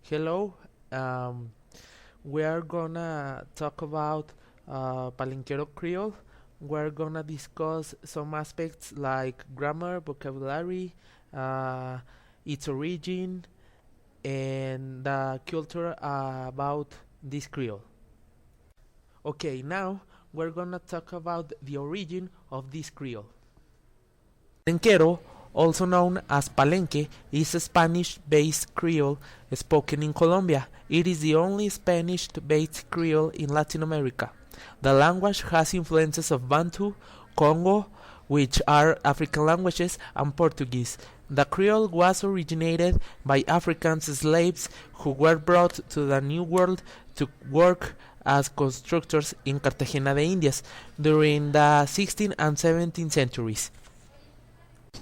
Hello, um, we are gonna talk about Palenquero Creole. We're gonna discuss some aspects like grammar, vocabulary, uh, its origin, and the culture about this Creole. Okay, now we're gonna talk about the origin of this Creole. Palenquero, also known as Palenque, is a Spanish-based Creole spoken in Colombia. It is the only Spanish-based Creole in Latin America. The language has influences of Bantu, Congo, which are African languages, and Portuguese. The Creole was originated by African slaves who were brought to the New World to work as constructors in Cartagena de Indias during the 16th and 17th centuries.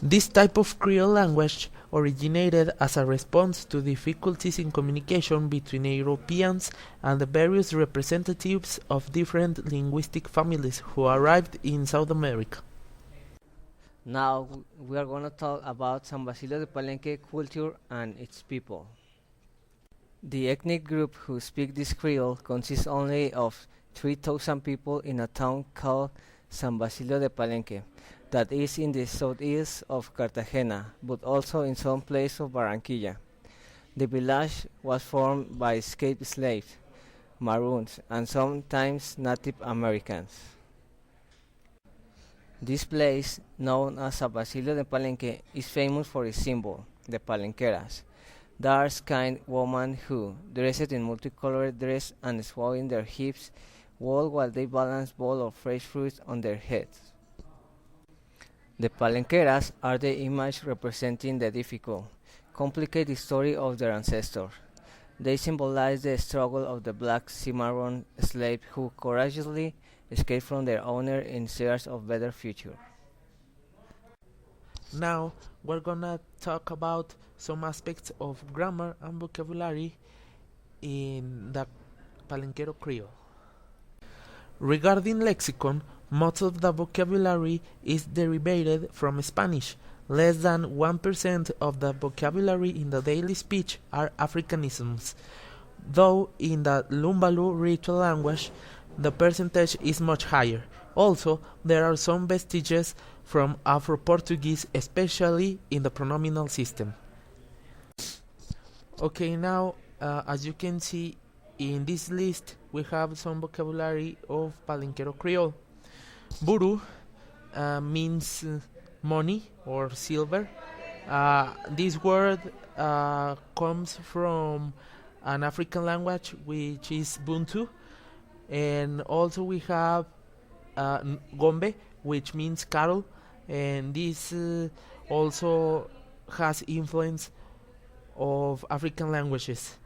This type of Creole language originated as a response to difficulties in communication between Europeans and the various representatives of different linguistic families who arrived in South America. Now we are going to talk about San Basilio de Palenque culture and its people. The ethnic group who speak this Creole consists only of 3,000 people in a town called San Basilio de Palenque, that is in the southeast of Cartagena, but also in some place of Barranquilla. The village was formed by escaped slaves, Maroons, and sometimes Native Americans. This place, known as San Basilio de Palenque, is famous for its symbol, the palenqueras, dark-skinned women who, dressed in multicolored dress and swaying their hips, walk while they balance bowl of fresh fruit on their heads. The palenqueras are the image representing the difficult, complicated story of their ancestors. They symbolize the struggle of the black Cimarron slaves who courageously escaped from their owner in search of better future. Now we're gonna talk about some aspects of grammar and vocabulary in the Palenquero Creole. Regarding lexicon, most of the vocabulary is derived from Spanish. Less than 1% of the vocabulary in the daily speech are Africanisms, though in the Lumbalu ritual language the percentage is much higher. Also, there are some vestiges from Afro-Portuguese, especially in the pronominal system. Okay, now as you can see in this list, we have some vocabulary of Palenquero Creole. Buru means money or silver. This word comes from an African language which is Buntu, and also we have Gombe, which means cattle, and this also has influence of African languages.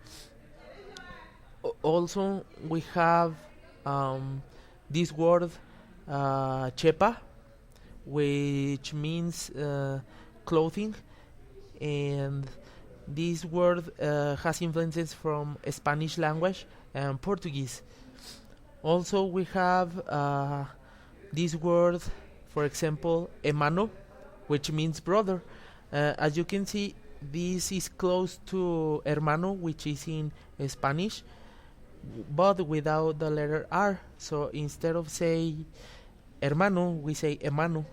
Also, we have this word chepa, which means clothing, and this word has influences from Spanish language and Portuguese. Also, we have this word, for example, hermano, which means brother. As you can see, this is close to hermano, which is in Spanish, but without the letter R. So instead of say hermano, we say hermano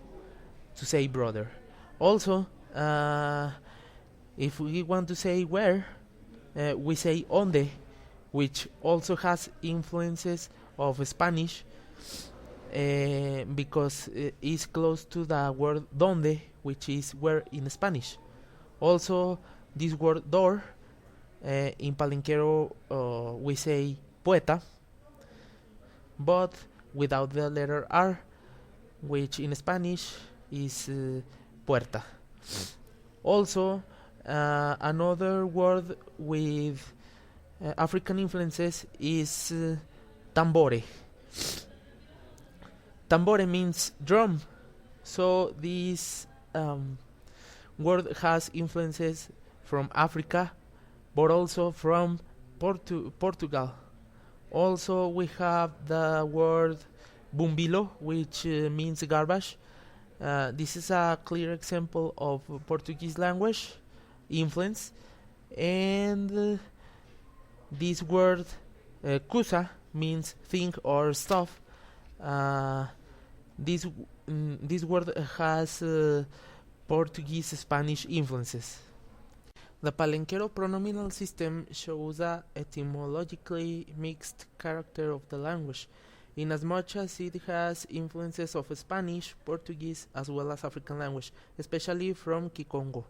to say brother. Also, if we want to say where, we say onde, which also has influences of Spanish because it's close to the word donde, which is where in Spanish. Also, this word door, in Palenquero we say poeta, but without the letter R, which in Spanish is puerta. Also, another word with African influences is tambore. Tambore means drum, so this word has influences from Africa, but also from Portugal. Also, we have the word bumbilo, which means garbage. This is a clear example of Portuguese language influence, and This word "cosa" means thing or stuff. Uh, this word has Portuguese Spanish influences. The Palenquero pronominal system shows a etymologically mixed character of the language, inasmuch as it has influences of Spanish, Portuguese, as well as African language, especially from Kikongo.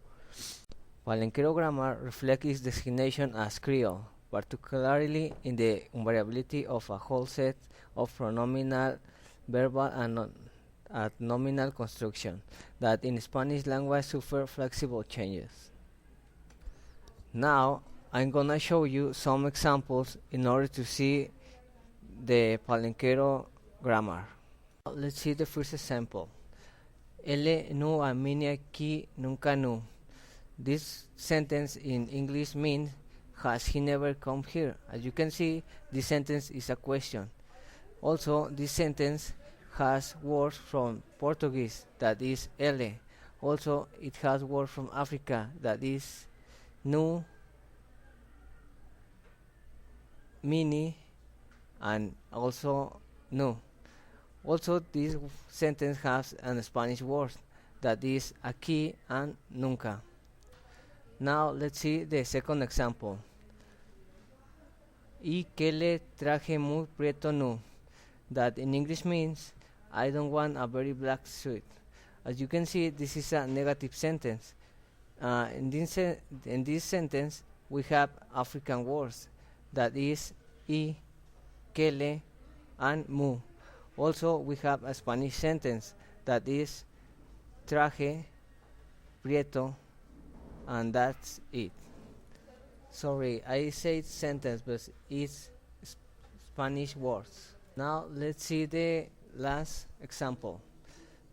Palenquero grammar reflects its designation as Creole, particularly in the invariability of a whole set of pronominal, verbal, and nominal construction that in Spanish language suffer flexible changes. Now, I'm gonna show you some examples in order to see the Palenquero grammar. Let's see the first example. Ele no amini aquí nunca no. This sentence in English means has he never come here? As you can see, this sentence is a question. Also, this sentence has words from Portuguese, that is ele. Also, it has words from Africa, that is nu, mini, and also no. Also, this sentence has a Spanish word, that is aquí and nunca. Now let's see the second example. Y que le traje muy prieto no. That in English means I don't want a very black suit. As you can see, this is a negative sentence. In this sentence, we have African words, that is y, quele, and mu. Also, we have a Spanish sentence, that is traje, prieto, and that's it. Sorry, I said sentence, but it's Spanish words. Now let's see the last example.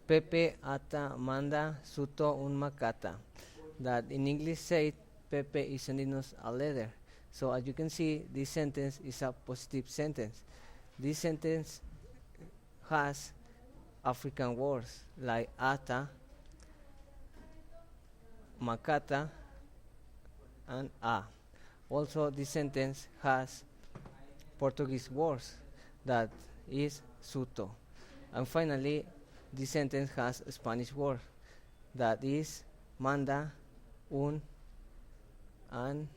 Pepe ata manda suto un macata. That in English said Pepe is sending us a letter. So as you can see, this sentence is a positive sentence. This sentence has African words like ata, makata, and a. Also, this sentence has Portuguese words, that is suto. And finally, this sentence has a Spanish word, that is manda, un, and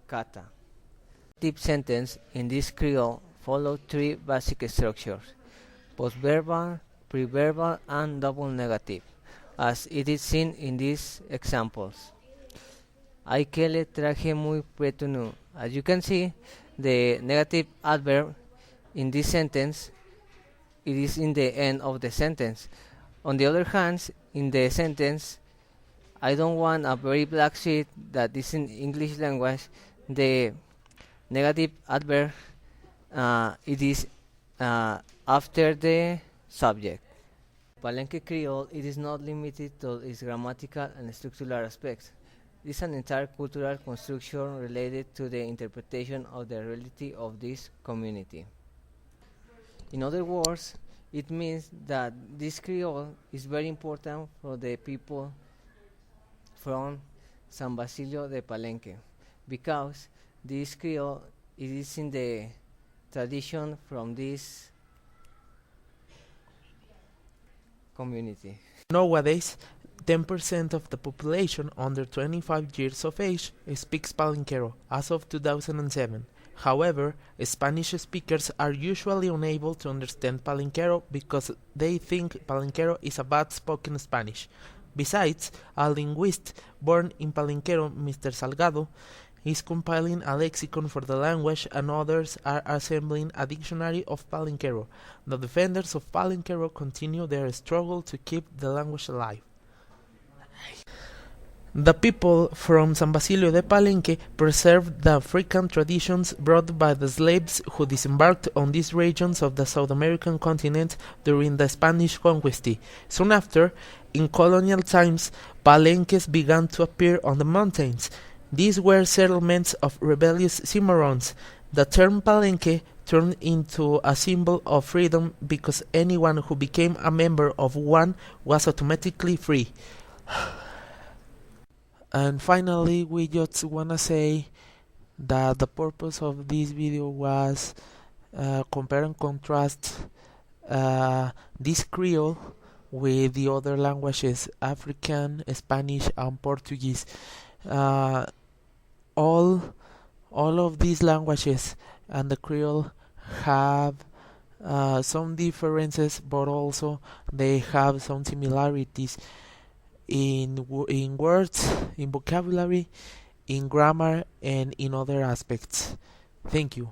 cata. Tip sentence in this Creole follow three basic structures: postverbal, preverbal, and double negative, as it is seen in these examples. Ay que le traje muy preto no. As you can see, the negative adverb in this sentence, it is in the end of the sentence. On the other hand, in the sentence, I don't want a very black sheet, that is in English language, the negative adverb, it is after the subject. Palenque Creole, it is not limited to its grammatical and structural aspects. It is an entire cultural construction related to the interpretation of the reality of this community. In other words, it means that this Creole is very important for the people from San Basilio de Palenque, because this Creole, it is in the tradition from this community. Nowadays, 10% of the population under 25 years of age speaks Palenquero as of 2007. However, Spanish speakers are usually unable to understand Palenquero because they think Palenquero is a bad spoken Spanish. Besides, a linguist born in Palenquero, Mr. Salgado, is compiling a lexicon for the language, and others are assembling a dictionary of Palenquero. The defenders of Palenquero continue their struggle to keep the language alive. The people from San Basilio de Palenque preserved the African traditions brought by the slaves who disembarked on these regions of the South American continent during the Spanish conquest. Soon after, in colonial times, Palenques began to appear on the mountains. These were settlements of rebellious Cimarrones. The term Palenque turned into a symbol of freedom because anyone who became a member of one was automatically free. And finally, we just wanna say that the purpose of this video was compare and contrast this Creole with the other languages, African, Spanish, and Portuguese. Uh, all all of these languages and the Creole have some differences, but also they have some similarities in words, in vocabulary, in grammar, and in other aspects. Thank you.